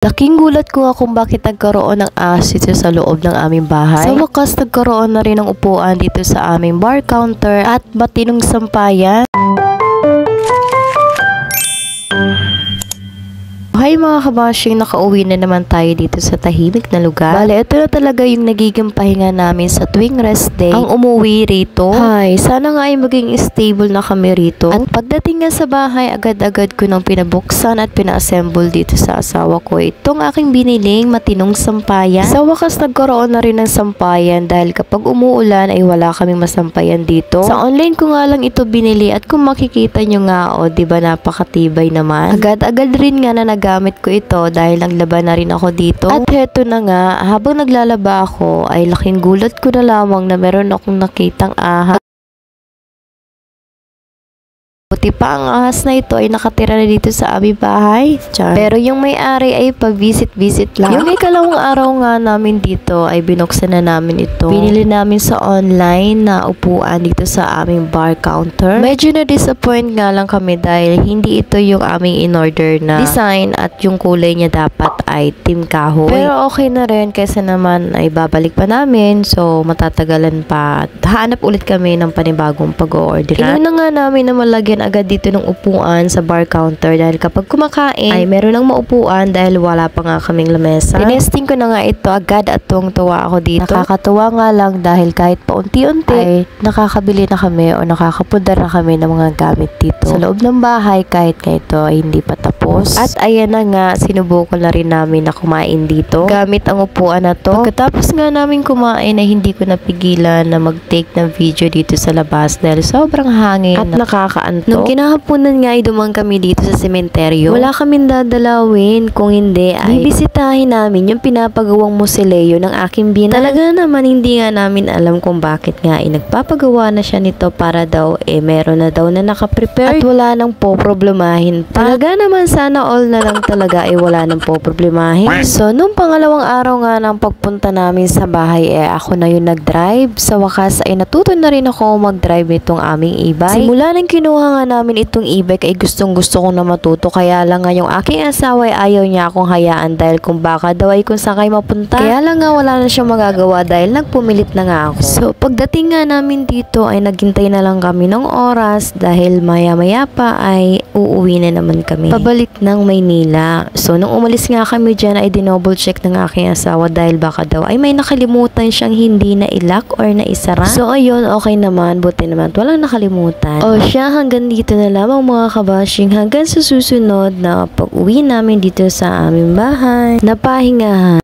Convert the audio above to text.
Laking gulat ko nga kung bakit nagkaroon ng ahas dito sa loob ng aming bahay. Sa wakas, nagkaroon na rin ng upuan dito sa aming bar counter at matinong sampayan. Hi mga kabashing, nakauwi na naman tayo dito sa tahimik na lugar. Bale, ito na talaga yung nagiging pahinga namin sa tuwing rest day, ang umuwi rito. Hi, sana nga ay maging stable na kami rito. At pagdating nga sa bahay, agad-agad ko nang pinabuksan at pina-assemble dito sa asawa ko itong aking biniling matinong sampayan. Sa wakas, nagkaroon na rin ng sampayan dahil kapag umuulan ay wala kaming masampayan dito. Sa online ko nga lang ito binili at kung makikita nyo nga, diba napakatibay naman. Agad-agad rin nga na gamit ko ito dahil naglaban na rin ako dito. At heto na nga, habang naglalaba ako ay laking gulat ko na lamang na meron akong nakitang ahas. Buti pa ang ahas na ito ay nakatira na dito sa aming bahay. Char. Pero yung may-ari ay pa-visit-visit lang. Yung ikalawang araw nga namin dito ay binuksan na namin ito. Binili namin sa online na upuan dito sa aming bar counter. Medyo na-disappoint nga lang kami dahil hindi ito yung aming in-order na design at yung kulay niya dapat ay team kahoy. Pero okay na rin kaysa naman ay babalik pa namin. So matatagalan pa. Hanap ulit kami ng panibagong pag-order. Kinuha nga namin na malagyan agad dito ng upuan sa bar counter dahil kapag kumakain ay meron ng maupuan dahil wala pa nga kaming lamesa. Tinesting ko na nga ito agad at tuwang-tuwa ako dito. Nakakatuwa nga lang dahil kahit paunti-unti ay nakakabili na kami o nakakapundar na kami ng mga gamit dito sa loob ng bahay kahit nga ito ay hindi pa tapos. At ayan na nga, sinubukan na rin namin na kumain dito gamit ang upuan na to. Pagkatapos nga namin kumain ay hindi ko napigilan na mag-take ng video dito sa labas dahil sobrang hangin at nakakaantok. Nung kinahaponan nga ay dumang kami dito sa sementeryo, wala kaming dadalawin kung hindi ay bibisitahin namin yung pinapagawang musileo ng aking binan. Talaga naman hindi nga namin alam kung bakit nga ay nagpapagawa na siya nito para daw meron na daw na nakaprepare at wala nang poproblemahin pa. Talaga naman sana all na lang talaga ay wala nang poproblemahin. So nung pangalawang araw nga ng pagpunta namin sa bahay ako na yung nag-drive. Sa wakas ay natuto na rin ako mag-drive nitong aming e-bike. Simula nang kinuha nga namin itong e-bike ay gustong-gusto ko na matuto, kaya lang nga yung aking asawa ay ayaw niya akong hayaan dahil kung baka daw ay kung saan kayo mapunta. Kaya lang nga wala na siyang magagawa dahil nagpumilit na nga ako. So pagdating nga namin dito ay naghintay na lang kami ng oras dahil maya-maya pa ay uuwi na naman kami pabalik ng Maynila. So nung umalis nga kami dyan ay dinouble check ng aking asawa dahil baka daw ay may nakalimutan siyang hindi na ilak or na isara. So ayun, okay naman, buti naman walang nakalimutan. O siya, hanggang dito na lamang mga kabashing, hanggang sa susunod na pag-uwi namin dito sa aming bahay na pahingahan.